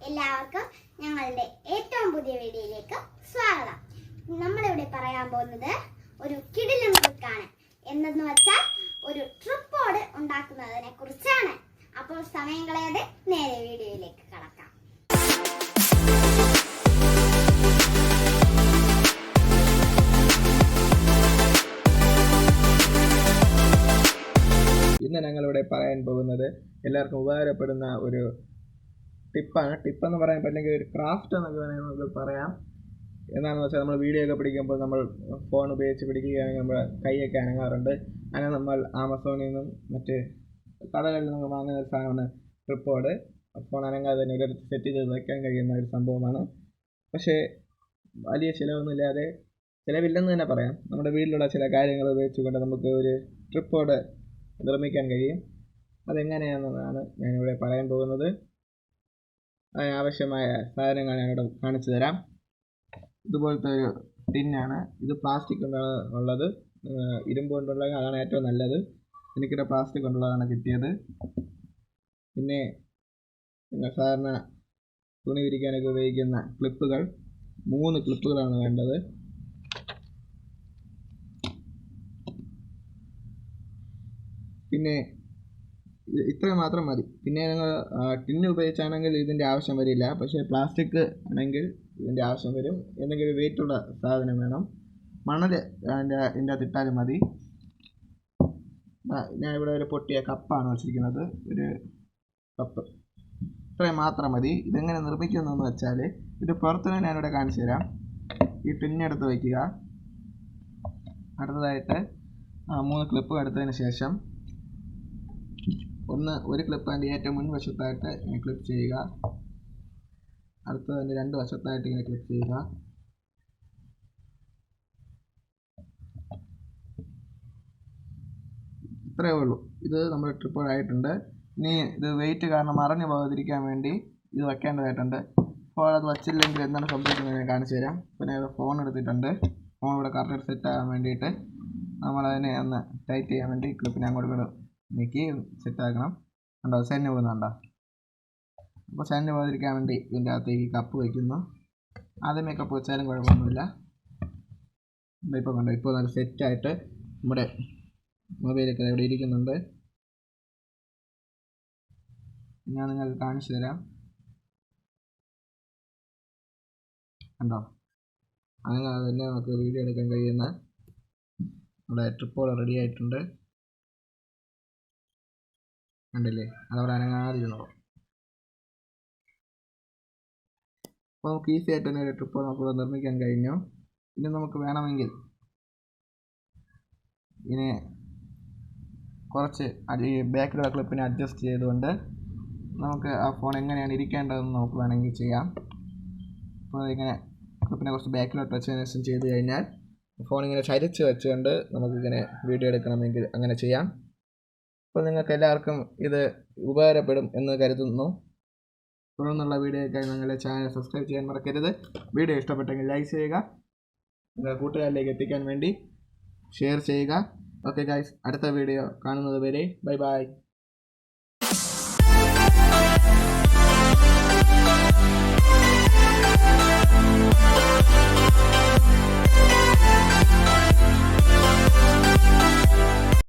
എല്ലാവർക്കും ഞങ്ങളുടെ ഏറ്റവും പുതിയ വീഡിയോയിലേക്ക് സ്വാഗതം. നമ്മളിവിടെ പറയാൻ പോകുന്നത് ഒരു കിടിലൻ ട്രിക്കാണ്. എന്തെന്ന് വെച്ചാൽ ഒരു ട്രിപ്പ് ബോർഡ് ഉണ്ടാക്കുന്നതിനെ കുറിച്ചാണ്. അപ്പോൾ സമയം കളയാതെ നേരെ വീഡിയോയിലേക്ക് കടക്കാം. ഇന്ന് ഞങ്ങളിവിടെ പറയാൻ പോകുന്നത് എല്ലാവർക്കും ഉപകാരപ്പെടുന്ന ഒരു ടിപ്പാണ്. ടിപ്പെന്ന് പറയാൻ പറ്റില്ലെങ്കിൽ ഒരു ക്രാഫ്റ്റ് എന്നൊക്കെ വേണമെങ്കിൽ പറയാം. എന്താണെന്ന് വെച്ചാൽ നമ്മൾ വീഡിയോ ഒക്കെ പിടിക്കുമ്പോൾ നമ്മൾ ഫോൺ ഉപയോഗിച്ച് പിടിക്കുകയാണെങ്കിൽ നമ്മുടെ കൈയൊക്കെ അനങ്ങാറുണ്ട്. അങ്ങനെ നമ്മൾ ആമസോണിൽ നിന്നും മറ്റ് കടകളിൽ നിന്നും വാങ്ങുന്ന ഒരു സാധനമാണ് ട്രിപ്പോഡ്. ഫോൺ അനങ്ങാതെ തന്നെ ഒരു സെറ്റ് ചെയ്ത് വയ്ക്കാൻ കഴിയുന്ന ഒരു സംഭവമാണ്. പക്ഷേ വലിയ ചിലവൊന്നുമില്ലാതെ, ചിലവില്ലെന്ന് തന്നെ പറയാം, നമ്മുടെ വീട്ടിലുള്ള ചില കാര്യങ്ങൾ ഉപയോഗിച്ചുകൊണ്ട് നമുക്ക് ഒരു ട്രിപ്പോഡ് നിർമ്മിക്കാൻ കഴിയും. അതെങ്ങനെയാണെന്നാണ് ഞാനിവിടെ പറയാൻ പോകുന്നത്. അതിനാവശ്യമായ സാധനങ്ങൾ ഞാനിവിടെ കാണിച്ചു തരാം. ഇതുപോലത്തെ ഒരു ടിന്നാണ്. ഇത് പ്ലാസ്റ്റിക് കൊണ്ടാണ് ഉള്ളത്. ഇരുമ്പ് കൊണ്ടുള്ളത് അതാണ് ഏറ്റവും നല്ലത്. എനിക്കിവിടെ പ്ലാസ്റ്റിക് കൊണ്ടുള്ളതാണ് കിട്ടിയത്. പിന്നെ സാധാരണ തുണി വിരിക്കാനൊക്കെ ഉപയോഗിക്കുന്ന ക്ലിപ്പുകൾ, 3 ക്ലിപ്പുകളാണ് വേണ്ടത്. പിന്നെ ഇത്രയും മാത്രം മതി. പിന്നെ നിങ്ങൾ ടിന്ന് ഉപയോഗിച്ചാണെങ്കിൽ ഇതിൻ്റെ ആവശ്യം വരില്ല. പക്ഷേ പ്ലാസ്റ്റിക് ആണെങ്കിൽ ഇതിൻ്റെ ആവശ്യം വരും. എന്തെങ്കിലും വെയിറ്റുള്ള സാധനം വേണം. മണൽ ഇതിൻ്റെ അകത്ത് ഇട്ടാലും മതി. ഞാൻ ഇവിടെ ഒരു പൊട്ടിയ കപ്പാണ് വെച്ചിരിക്കുന്നത്, ഒരു കപ്പ്. ഇത്രയും മാത്രം മതി. ഇതെങ്ങനെ നിർമ്മിക്കുന്നതെന്ന് വെച്ചാൽ, ഇത് പുറത്തുനിന്ന് ഞാനിവിടെ കാണിച്ചു തരാം. ഈ ടിന്നെടുത്ത് വയ്ക്കുക. അടുത്തതായിട്ട് 3 ക്ലിപ്പ് എടുത്തതിന് ശേഷം ഒരു ക്ലിപ്പ് അതിൻ്റെ ഏറ്റവും മുൻവശത്തായിട്ട് ഇങ്ങനെ ക്ലിപ്പ് ചെയ്യുക. അടുത്തത് അതിൻ്റെ 2 വശത്തായിട്ട് ഇങ്ങനെ ക്ലിപ്പ് ചെയ്യുക. ഇത്രയേ ഉള്ളൂ. ഇത് നമ്മുടെ ട്രിപ്പോഡ് ആയിട്ടുണ്ട്. ഇനി ഇത് വെയിറ്റ് കാരണം മറിഞ്ഞു പോകാതിരിക്കാൻ വേണ്ടി ഇത് വയ്ക്കേണ്ടതായിട്ടുണ്ട്. അപ്പോൾ അത് വച്ചില്ലെങ്കിൽ എന്താണ് സംഭവിക്കുന്നത് ഞാൻ കാണിച്ചു തരാം. പിന്നെ ഫോൺ എടുത്തിട്ടുണ്ട്. ഫോൺ ഇവിടെ കറക്റ്റ് സെറ്റ് ആകാൻ വേണ്ടിയിട്ട് നമ്മളതിനെ ഒന്ന് ടൈറ്റ് ചെയ്യാൻ വേണ്ടി ക്ലിപ്പിനെ അങ്ങോട്ട് നീക്കി സെറ്റാക്കണം. കണ്ടോ, സെന്ന് പോകുന്നുണ്ടോ? അപ്പോൾ സെന്ന് പോകാതിരിക്കാൻ വേണ്ടി ഇതിൻ്റെ അകത്തേക്ക് കപ്പ് വയ്ക്കുന്നു. ആദ്യമേ കപ്പ് വെച്ചാലും കുഴപ്പമൊന്നുമില്ല. ഇപ്പോൾ കണ്ടോ, ഇപ്പോൾ നല്ല സെറ്റായിട്ട് നമ്മുടെ മൊബൈലൊക്കെ ഇവിടെ ഇരിക്കുന്നുണ്ട്. ഞാൻ നിങ്ങൾക്ക് കാണിച്ചു തരാം. കണ്ടോ, അങ്ങനെ തന്നെ നമുക്ക് വീഡിയോ എടുക്കാൻ കഴിയുന്ന നമ്മുടെ ട്രിപ്പോഡ് റെഡി ആയിട്ടുണ്ട്. കണ്ടില്ലേ, അതവിടെ അനങ്ങാതിരുന്നോ. അപ്പോൾ നമുക്ക് ഈസി ആയിട്ട് തന്നെ ഒരു ട്രിപ്പോഡ് നമുക്ക് നിർമ്മിക്കാൻ കഴിഞ്ഞു. ഇനി നമുക്ക് വേണമെങ്കിൽ ഇനി കുറച്ച് ഈ ബാക്കിലുള്ള ക്ലിപ്പിനെ അഡ്ജസ്റ്റ് ചെയ്തുകൊണ്ട് നമുക്ക് ആ ഫോൺ എങ്ങനെയാണ് ഇരിക്കേണ്ടതെന്ന് നമുക്ക് വേണമെങ്കിൽ ചെയ്യാം. അപ്പോൾ ഇങ്ങനെ ക്ലിപ്പിനെ കുറച്ച് ബാക്കിലോട്ട് വെച്ചതിന് ശേഷം ചെയ്ത് കഴിഞ്ഞാൽ ഫോൺ ഇങ്ങനെ ചരിച്ച് വെച്ചുകൊണ്ട് നമുക്കിങ്ങനെ വീഡിയോ എടുക്കണമെങ്കിൽ അങ്ങനെ ചെയ്യാം. അപ്പോൾ നിങ്ങൾക്ക് എല്ലാവർക്കും ഇത് ഉപകാരപ്പെടും എന്ന് കരുതുന്നു. തുടർന്നുള്ള വീഡിയോയ്ക്കായി ഞങ്ങളുടെ ചാനൽ സബ്സ്ക്രൈബ് ചെയ്യാൻ മറക്കരുത്. വീഡിയോ ഇഷ്ടപ്പെട്ടെങ്കിൽ ലൈക്ക് ചെയ്യുക. നിങ്ങളുടെ കൂട്ടുകാരിലേക്ക് എത്തിക്കാൻ വേണ്ടി ഷെയർ ചെയ്യുക. ഓക്കെ ഗൈസ്, അടുത്ത വീഡിയോ കാണുന്നത് വരെ ബൈ ബൈ.